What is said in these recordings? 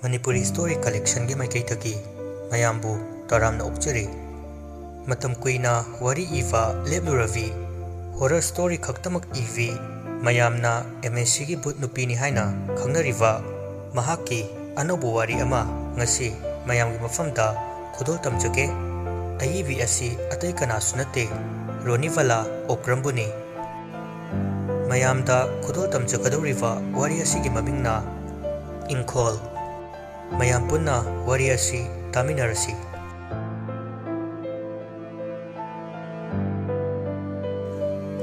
Manipuri story collection gi maikai thaki mayambu taramna okchari matam kuina wari iva lebluravi horror story khaktamak ivi mayamna MSC gi but nupini haina khangnariva mahaki anobu wari ama ngasi mayamgi mafamda khudol tamjake aivi asi atai kana sunate Ronibala Okram buni mayamda khudol tamjakadoriva wari asi gi mamingna Ingkhol mayam punna wari asi taminarasi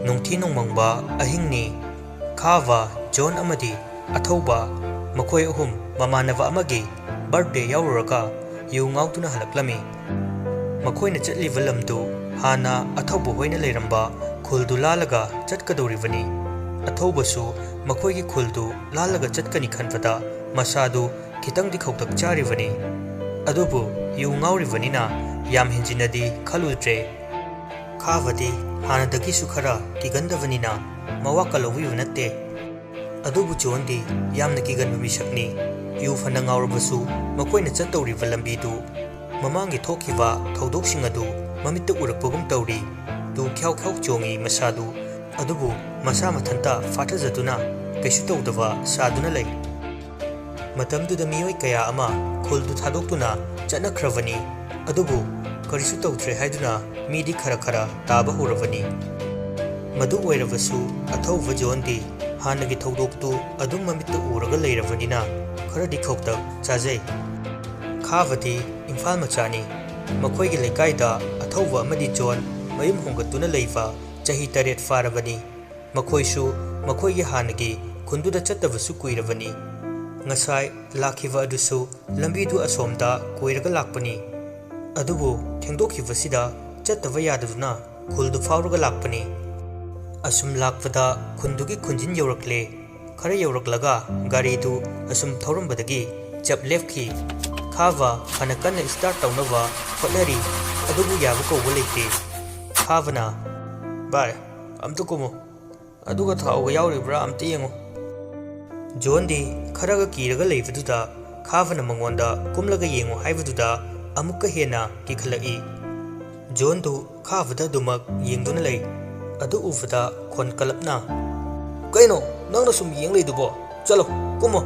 nungthi nongmangba ahingni khava John amadi athauba makoi ahum mamanava amagi birthday yauraka yu ngautuna halaklami makoina chatliva lamdu hana athauba hoina leiramba khuldu lalaga chatkadorivani athaubasu makoigi khuldu lalaga chatkani khanfada masadu kitang di khautak charivani adubu yu ngaurivanina yam hinjinadi khaludre khavadi hanadagi sukhara kigandavanina mawakalowi unatte adubu jondi yamna kiganba misakni yu fana ngaurabasu makoina chattoriva lambidu mamangi thokiva thodoksinga adu mamitta urakpagum tawri du khyau khyau chongi masadu adubu masa mathanta fathajaduna kaisu tawdava saduna lei matamduda miyoi kaya ama khuldu thadoktuna chanakravani adubu karisu tawtre haiduna midi khara khara taba horavani madu oiravasu athauva jondi hanagi thodoktu adum mamitta uraga leiravanina kharadi khokta chajai khavati imphal machani makhoi gi lekai da athauva amadi John mayum hongatuna leiva chahi taret faravani makhoisu makhoi gi hanagi khunduda chattavasu kuiravani ngasai lakhiva adusu lambidu asomda koiraga lakpani adubu thengdokhivasida chattava yadaduna khuldu fawraga lakpani asum lakpada khundugi khunjin yorakle khara yoraklaga garidu asum thorambadagi chap lefki khava hanakan start tawnava khotnari adubu yabu ko bolete khavana bai amtu komo aduga thawga yawribra amte yengo Jondi kharaga kiraga leivaduda khavana mangonda kumlaga yengo haivaduda amukka hena kikhalai Jondu khavada dumak yengduna lei adu ufada khon kalapna kaino nangna sum yenglei dubo chalo kumo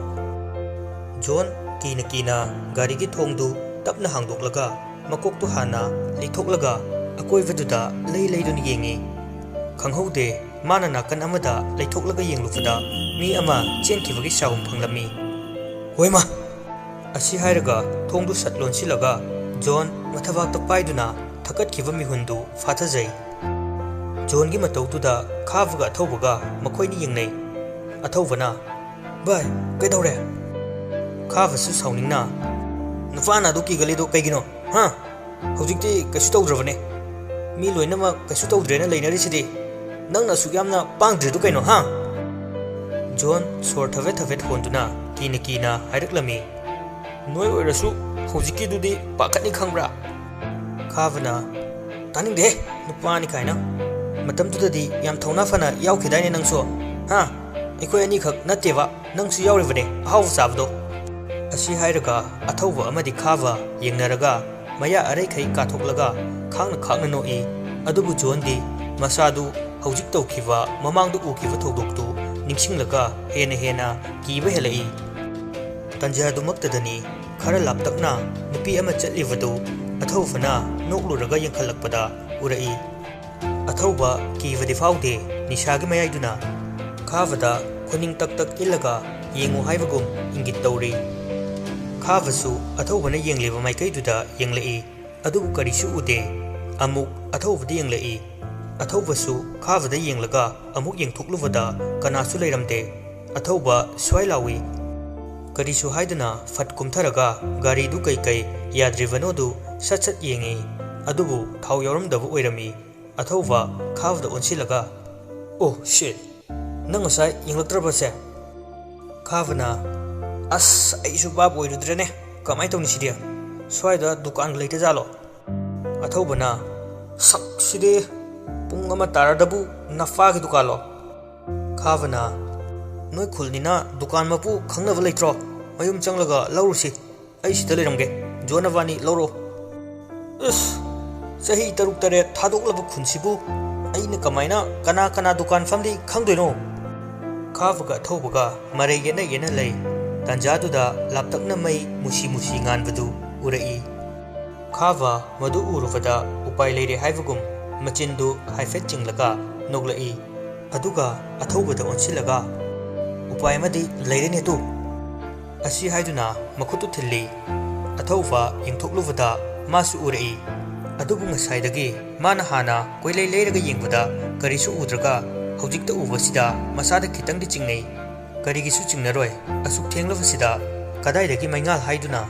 John kina gari gi thongdu tapna hangdoklaga makoktu hana lithoklaga akoivaduda leidun yengi khanghaude mana nakan amada leithoklaga yenglufada mi ama chenkivagi saum phanglami hoima asi hairaga thongdu satlon silaga John mathawak ta paiduna thakatkiva mihundu fathajai John gi matautuda khavaga thaubaga makhoini yengnei athawbana bai kaidawre khavasu sauningna nufana du kigalido kaigino ha hojikti kasu tawdravane mi loinama kasu tawdrena leinarisidi nangna sugyamna pangdridu kaino ha John sor thavet honduna kina hairaklami noi oirasu hojiki dudi pakatni khangbra khavana taningde nupani kaina matamdudadi yam thona fana yaukhidaine nangso ha ikoi ani khak nateva nangsu yaurivane haw sabdo asi hairaga athauwa amadi khava yengnaraga maya arai khai kathoklaga khangna noi adubu John di masadu hojik tawkhiva mamangdu ukiva thodoktu ningsinglaga hena kiba helai tanjadumaktadani khara laptakna nupi ama chatlivadu athaufana nokluraga yengkhalakpada urai athauba kivadi faude nishagi mayaiduna khavada khuning tak ilaga yengu haibagum ingit tawri khavasu athaubana yengleba maikaiduda yenglai adubu karisu ude amuk athaubadi yenglai athaubasu khavada yenglaga amuk yengthokluvada kanasu leiramde athauba swailawi karisu haiduna fat kumtharaga gari du kai yadrivano du sat yengi adubu thau yoramdabu oirami athauba khavada onsilaga oh shit nang asai yenglaktrabase khavana as aisu bab oirudrene kamai tawni sidia swaida dukan leite jalo athaubana sak side pungama taradabu nafagi dukalo khavana noi khulnina dukan mapu khangnaba leitro mayum changlaga laurusi ai sida leramge jonavani lauro us sahi taruk tare thadoklaba khunsibu aina kamaina kana dukan famdi khangdoino khawaga thobaga mare yena lei tanjaduda laptakna mai musi nganbadu urai khawa madu urufada upai leire haivagum machindu haifet chinglaga noglai aduga athobada onsilaga upai madi leirene tu asi haiduna makhutu thilli athova ingthokluvada masu urai adubu ngasaidagi mana hana koilei leiraga yengbada karisu udraga hojikta ubasida masada khitangdi chingnei karigisu chingnaroi asuk thenglavasida kadaidagi maingal haiduna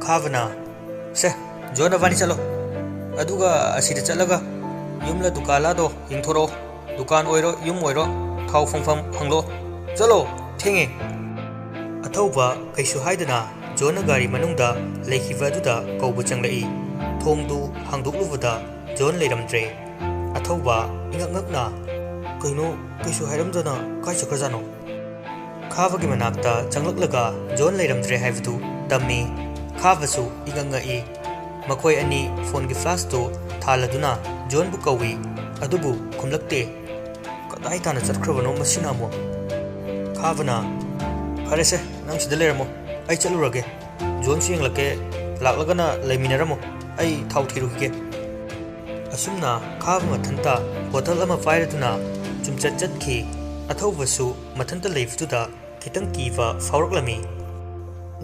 khavana se jonavani chalo aduga asida chalaga yumla dukala do ingthoro dukan oiro yum oiro thau phangpham hanglo chalo thenge athoba kaisu haidana jona gari manungda leikhiva duda kaubu changlai thongdu hangdokluvada jon leiramdre athoba ingakngakna kaino kaisu hairamdana kai chakrajano khavagi manakta changlaklaga jon leiramdre haivdu tammi khawasu ingangai makoi ani phone gi flash to thaladuna jon bu kawi adubu khumlakte kadai tana chatkrabano masina mo khavana farese nang sida leramo ai chalurage jon singlake laklagana leiminaramo ai thau thirugige asumna khawa mathanta bottle ama fairaduna chumchatki athobasu mathanta leiftuda khitang kiwa fauruklami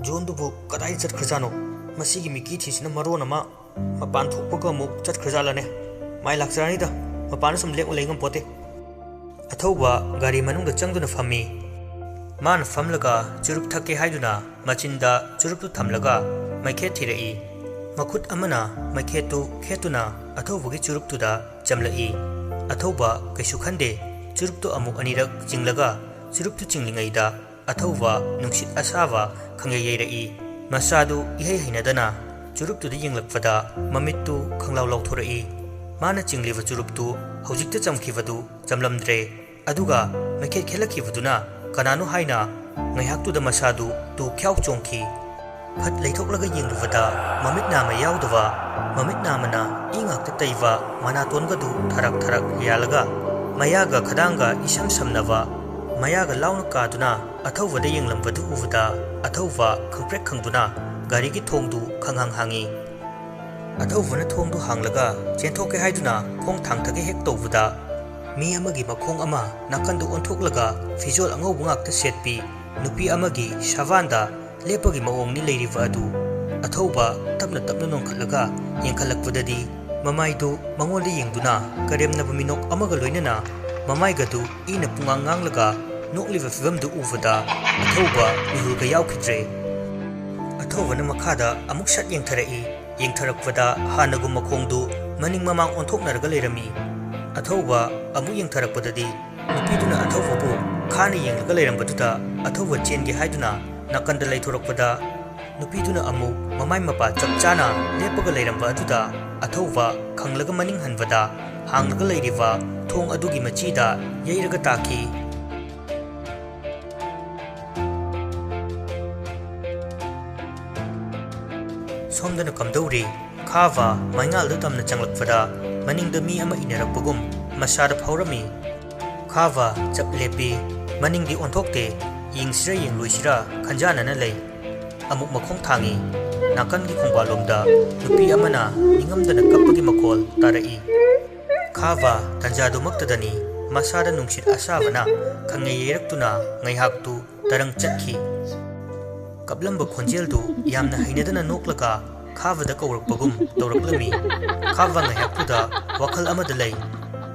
jon dubu kadai chatkrajano masigi miki thisina marona ma mapan thokpaga muk chatkrajalane mai lakjarani da mapan sum lek leingam pote athoba gari manungda changduna fami man famlaga churup thake haiduna machinda churuptu thamlaga maikhe thirei makut amana maikhetu khetuna athobugi churuptuda chamlai athoba kaisu khande churuptu amuk anirak jinglaga churuptu chinglingaida athoba nungsit asawa khangyei masadu ihai hainadana churuptuda yenglakfada mamittu khanglaw lawthorai mana chingliwa churuptu hojikta chamkhivadu chamlamdre aduga maikhet khelakhivaduna kananu haina ngaihaktuda masadu tu khyau chongki phat leithoklaga yengluvada mamitna ma yaudwa mamitna mana ingakta taiwa manatonga du tharak yalaga mayaga khadanga isam samnava mayaga launa kaduna athowada yenglambadu uvada athowa khangprek khangduna gari gi thongdu khanghang hangi athowna thongdu hanglaga chenthokke haiduna khong thangthage hek towbuda mi amagi makhong ama nakandu onthoklaga fizol angau bungakta setpi nupi amagi shavanda lepagi maong ni leiriva adu athoba tapna nongkhatlaga yengkhalakpudadi mamaidu mangoldi yengduna karemna buminok amaga loinana mamaigadu ina pungang nganglaga nokliva fivamdu uvada athoba mihuga yaukhitre athobana makhada amuk shat yengtharakpada hanagu makhongdu maning mamang onthoknaraga lerami athoba amu yengtharakpadadi nupiduna athobabu khani yenglaga lerambaduda athoba chengi haiduna nakanda leithorakpada nupiduna amu mamai mapa chapchana lepaga leramba aduda athoba khanglaga maning hanbada hanglaga leiriva thong adugi machida yeiraga taki somdana kamdori khawa maingal tamna changlakfada maningda mi ama inarakpagum masada phaurami khawa chaplepi maningdi onthokte yingsira yengloisira khanjana na lei amuk makhong thangi nakan gi khongbalomda nupi amana ningamdana kappagi makhol tarai khawa tanjadu maktadani masada nungsit asabana khangai yeraktuna ngaihaktu tarang chakhi kablamba khonjeldu yamna hainadana noklaga khavada kawrakpagum tawraklami khawa ngaihaktuda wakhal amada lei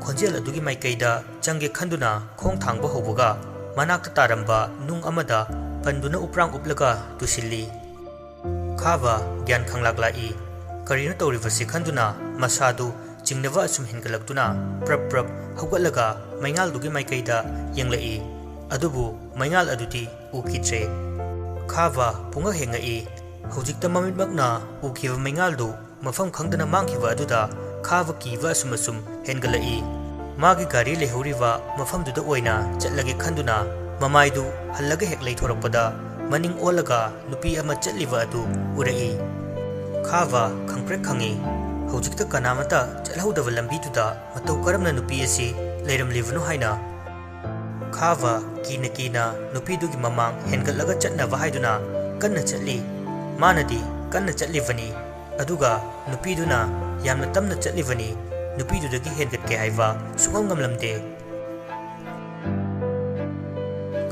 khonjel adugi maikaida change khanduna khong thangba hobuga manakta taramba nung amada panduna uprang uplaga tusilli khawa gyan khanglaklai karina tawrivasi khanduna masadu chingnava asum hingalaktuna prap hawgalaga maingal dugi maikaida yenglai adubu maingal adudi ukhitre khawa punga hengai hojikta mamitmakna ukhiva maingaldu mafam khangdana mangkhiva aduda khawa kiva sumasum hengalai magi gari lehoriva mafamduda oina chatlage khanduna mamaidu hallaga hek leithorakpada maning olaga nupi ama chatliba adu urai. Khava khangprek khangi hojikta kanamata chalhaudaba lambi tuda matau karamna nupi asi leiram livnu haina. Khava kina nupi dugi mamang hengatlaga chatnaba haiduna kanna chatli. Manadi kanna chatlivani aduga nupi duna yamna tamna chatlivani nupi dudagi hengatke haiva sungam ngamlamde.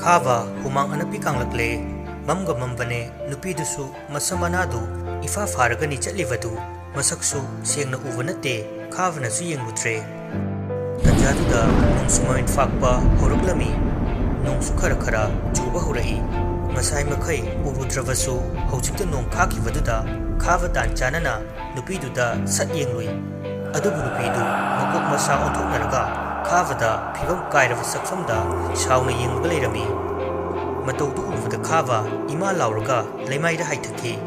Khava humang anapi kanglakle mamga mambane nupi dusu masamanadu ifa faragani chatlivadu masaksu sengna uva nate Khava su yengutre. Tanjaduda nungsumain fakpa horuklami nungsu khara khara chuba horai. Masai makai urudravasu hojikta nong khakivaduda Khava tan chanana nupi duda sat yenglui. Adubu nupi du makok masa onthoknaraga Khavada phibam kairava sakfamda shauna yengba leirami. Matau du uvada Khava ima lauraga leimaida haithaki.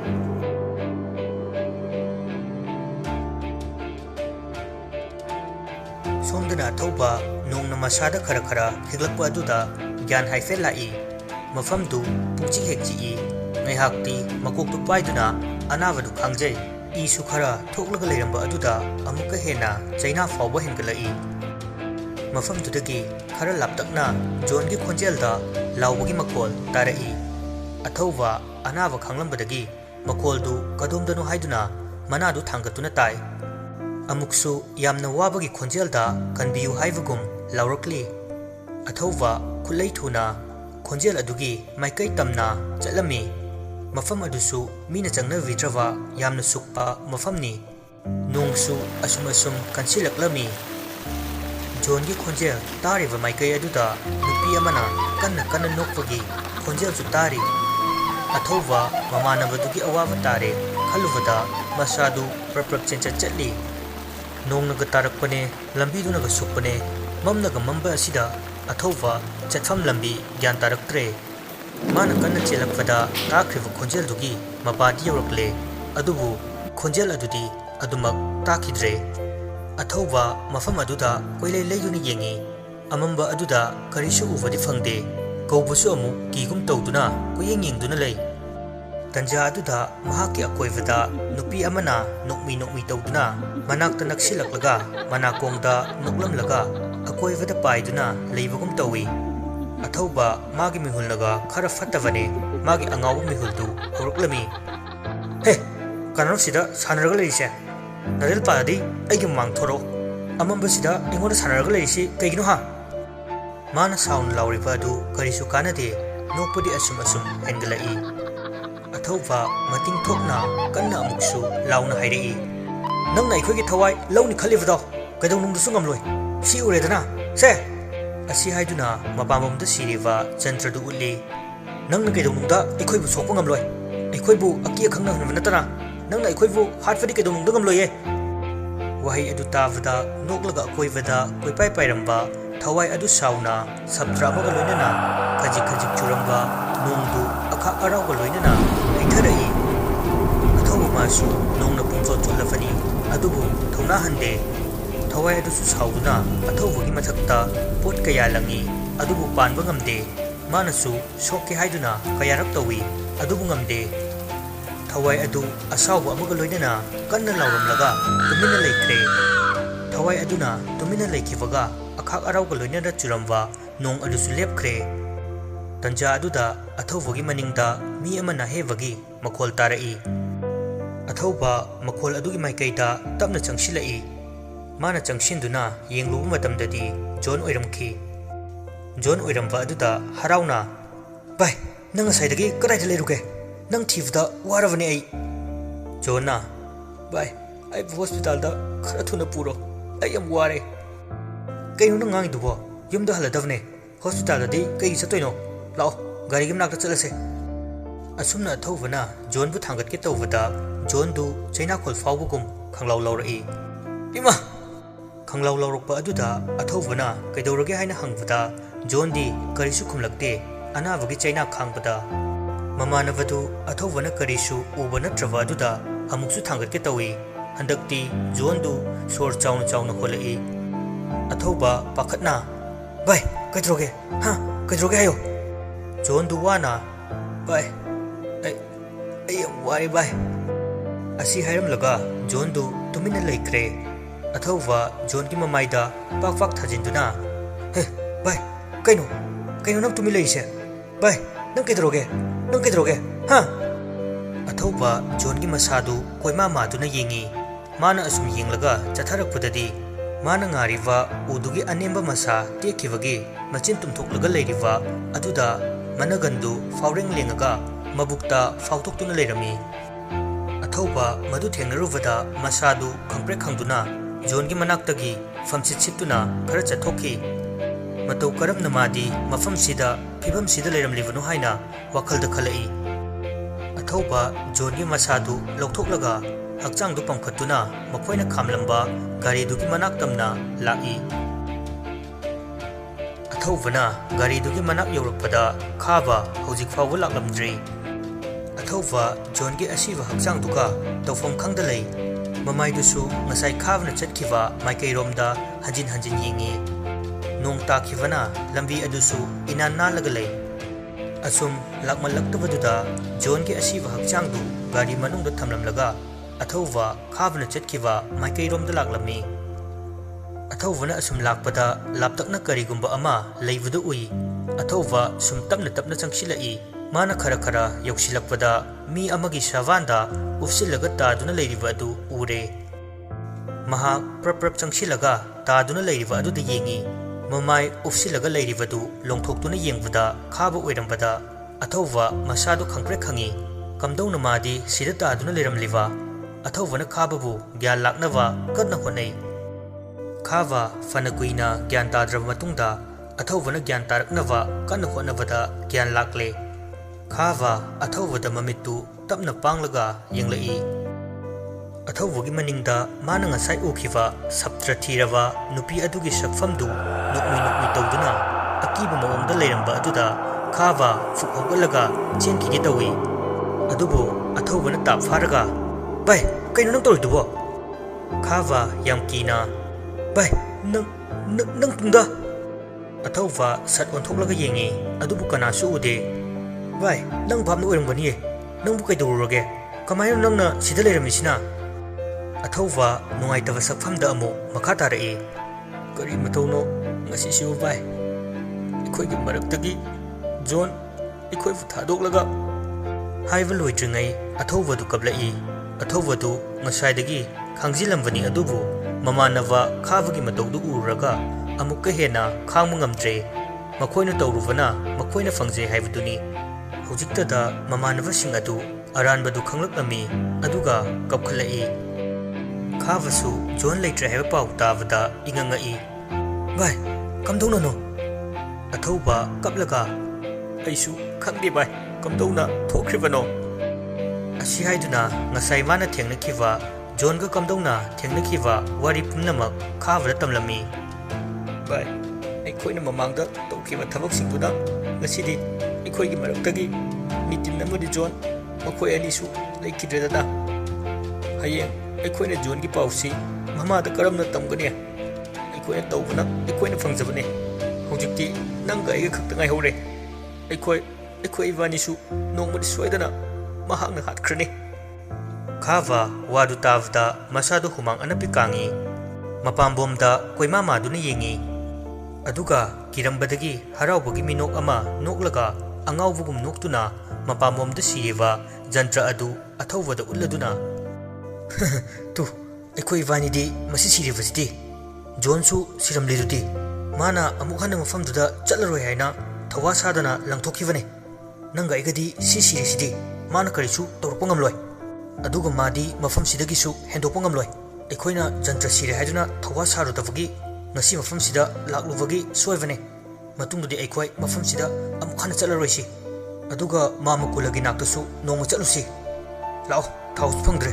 Somdana Athokpa nongna masada khara khara higlakpa aduda gyan haifel lai. Mafamdu puchi hekji ngaihakti makoktu paiduna anavadu khangjai. Isu khara thoklaga leiramba aduda amuka hena chaina fawba hengalai. Mafamdudagi khara laptakna John gi khonjelda laubagi makol tarai. Athokpa anava khanglambadagi makoldu kadomdanu haiduna manadu thangatuna tai. Amuksu yamna wabagi khonjelda kanbiyu haivagum laurakli. Athokpa khulai thuna khonjel adugi maikai tamna chatlami. Mafam adusu mina changna vidrava yamna sukpa mafamni. Nungsu asum kansilaklami. John gi khonjel tariva maikai aduda nupi amana kanna nokpagi khonjel su tari. Athokpa mamanabadugi awaba tare khaluvada masadu praprak chencha chatli. Nongnaga tarakpane lambidunaga sukpane mamnaga mamba asida Athokpa chatfam lambi gyan taraktre. Mana kanna chelakpada takriva khonjel dugi mapadi yorakle. Adubu khonjel adudi adumak takidre. Athokpa mafam aduda koilei leiduni yengi. Amamba aduda karisu uvadi fangde. Kaubusu amu kigum tawduna koyeng yengduna lei. Tanja aduda mahaki akoivada nupi amana nokmi tawduna manakta naksilaklaga manakongda noklamlaga akoivada paiduna leibagum tawi. Athokpa magi mihulnaga khara fattavane magi angawu mihuldu horuklami. He kanano sida sanaraga leise naril paadi aigi mang thoro amamba sida ingoda sanaraga leisi kaigino ha. Mana sound lauriba adu karisu kanade nokpadi asum hengalai. Athokpa mating thokna kanna amuksu launa hairei. Nangna aikoigi thawai launi khalivado kaidonungdusu ngamloi si uredana se asi haiduna mapamamda siriva chantradu ulli. Nangna kaidonungda aikoibu sokpa ngamloi aikoibu aki akhangna hanba natana nangna aikoibu hatfadi kaidonungda ngamloye. Wahai adu tavada noklaga akoivada koipai pairamba thawai adu sauna sabtra amaga loinana khajik churamba nongdu akha arauga loinana haitharai. Athokpa masu nongna pungso chulafani adubu thona hande. Thawai adusu sauduna Athokpagi mathakta pot kaya langi adubu panba ngamde. Manasu sokke haiduna kayarak tawi adubu ngamde. Thawai adu asauba amaga loinana kanna lauramlaga tumina leikre. Thawai aduna tumina leikivaga akhak arauga loinana churamba nong adusu lepkre. Tanja aduda Athokpagi maningda mi amana hevagi makol tarai. Athokpa makol adugi maikaida tapna changsilai. Mana changshinduna yenglubu matamdadi John oiramki. John oiramba aduda harauna. Bai, nang asaidagi kadaida leiruge? Nang thivda waravani ai. John bai, ai hospital da khara thuna puro. Ai am ware. Kaino nang ngangidubo yumda haladavne. Hospital da di kai chatoino. Lao, gari gi manakta chalase. Asumna Athokpana John bu thangatke tawbada John du chaina khol fawbugum khanglaw laurai. Ima khanglaw laurokpa aduda Athokpana kaidorage haina hangbada John di karisu khumlakte anavagi chaina khangpada. Mamanavadu Athokpana karisu uba natrava aduda amuksu thangatke tawi. Handakti John du sor chauna kholai. Athokpa pakhatna. Bai, kaidroge? Ha, kaidroge hayo. John du wana bai ai yam wari bai asi hairam laga John du tumina laikre athauwa John ki mamaida pak thajinduna he bai kaino nang tumi laise bai nang kedroge ha athauwa John ki masadu koima maduna yengi mana asum yenglaga chatharakpudadi mana ngariwa udugi anemba masa tekivagi machin tumthoklaga leiriwa aduda managandu faureng lengaga mabukta fauthoktuna leirami athauba madu thengnaruvada masadu khangpre khangduna John gi manaktagi famsit situna khara chathokki matau karamna madi mafam sida phibam sida leiramlibanu haina wakhalda khalai athauba John gi masadu lokthoklaga hakchangdu pamkhatuna makhoina khamlamba gari dugi manaktamna lai athauwana gari dugi manak yorukpada khaba hojik fawwa laklamdri athauwa John gi asiwa hakchangduga tawfam khangdalai mamaidusu ngasai khavna chatkiwa maikairomda hanjin yengi nong takivana lambi adusu inan nalagalai asum lakmalaktabaduda John gi asiwa hakchangdu gari manungda thamlamlaga athauwa khavna chatkiwa maikairomda laklami athauwana asum lakpada laptakna karigumba ama leibadu ui athauwa sum tapna changsilai mana khara yoksilakpada mi amagi savanda ufsilaga taduna leiriba adu ure maha prap changsilaga taduna leiriba adu de yengi mamai ufsilaga leiriba du longthoktuna yengbada khaba oirambada athauwa masadu khangpre khangi kamdौना मादी सिदा तादुना लेरमलिवा अथौवना खाबबु ग्यान लाक्नवा कदना होनै खावा फनकुइना ग्यान ताद्रब मतुंगदा अथौवना ग्यान तारकनवा कन्न होनबदा ग्यान लाक्ले खावा अथौवदा ममित्तु तपना पांगलगा यंगलई अथौवगी मनिंगदा माना ngasai उखिवा सप्त्र थीरवा नुपी अदुगी सकफमदु नुकमी तौदुना अकीबा मओंगदा लेरंबा अदुदा खावा फुकौगलगा चेनखिगे तौई अदुबो अथौवना ताप फारगा bai kaino nang toldubo खावा yam kina bai nang tungda अथौवा सत ओंथोकलगा yengi अदुबु कनासु उदे bai nang bhamna oirambani nangbu kaidururage kamaina nangna sida leiramisina अथौवा नुंगाइतबा सकफमदा अमु मखा तारई करी मतौनो ngasi siu bai इखोइगी मरक्तगी जोन इखोइबु थादोकलगा हाइबा लोइद्रिङै अथौवदु कबलई अथौवदु ngसाइदगी खांजिलंबनी अदुबु ममानवा खाबगी मतौदु उरगा अमुक्का हेना खांगमु ngamdre मखोइना तौरुबना मखोइना फंगजे हाइबदुनी हुजिक्तदा ममानवसिंग अदु अरानबदु खंगलकलमी अदुगा कपखलई खाबसु जोन लेट्रे हाइबा पाउ ताबदा इंगंगई bai kamdौनानो अथौबा कपलगा अइसु खंगदे bai kamdौना थोख्रिबनो असी हाइदुना ngasai mana thengnakiwa John ga kamdौना thengnakiwa wari pumnamak khabra tamlami bai aikoina mamangda tokhiba thabaksingduna ngasidi aikoigi maraktagi mitin namudi John makoi anisu leikidredana hayeng aikoina John gi pausi mamada karamna tamgani aikoina tawbana aikoina fangjabane hojikti nanga aiga khaktangai hore aikoi vanisu nongmadi soidana mahakna hatkrani खावा वादु तावदा मसादु हुमांग अनपि कांगी मपाम्बोमदा कोइमा मादुना येंगी अदुगा किरंबदगी हरावबगी मिनोक अमा नोकलगा अंगावबुगुम नोक्तुना मपाम्बोमदा सिरेवा जंत्र अदु अथौवदा उल्लदुना तु एखोइ वानिदि मसि सिरेवसिदि जोनसु सिरमलिदुदि माना अमुक हन मफमदुदा चलरोय हाइना थवा सादना लंथोखिवने नंगा एगदि सिरेसिदि माना करिसु तौरप ngamloi अदुगा मादी मफम सिदगिसु हेंदोप ngamloi एखोइना जंत्र सिरे हाइदुना थवा सारुदबगी ngasi mafam sida laklubagi soivane matungdudi aikoi mafam sida amukhana chalaroisi aduga mamukulagi naktasu nonga chalusi lao thau phangdre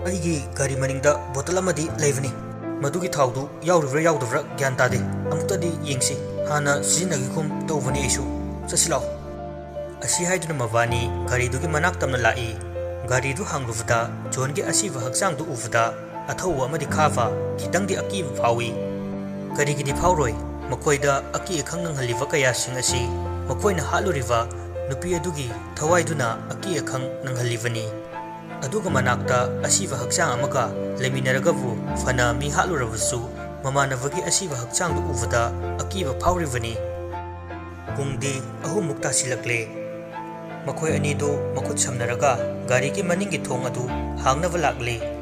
aigi gari maningda bottle amadi leivani madugi thaudu yaurivra yaudavra gyan tade amutadi yengsi hana sijinagi khum tawbani isu chasilao asi haiduna mawani gari dugi manak tamna lai gari du hangluvda jongi asiwa hakchang du uvda athau amadi khava khitangdi aki phawi karigidi phawroi makoida aki khangnang haliwa kaya sing asi makoina haluriwa nupi adugi thawaiduna aki akhang nanghalibani aduga manakta asiba hakchang amaga leminaragabu fana mi halurabusu mamanavagi asiba hakchang du uvada akiba phawribani pungdi ahum mukta silakle makhoi ani do makhut samnaraga gari ki maningi thong adu hangnaba lakle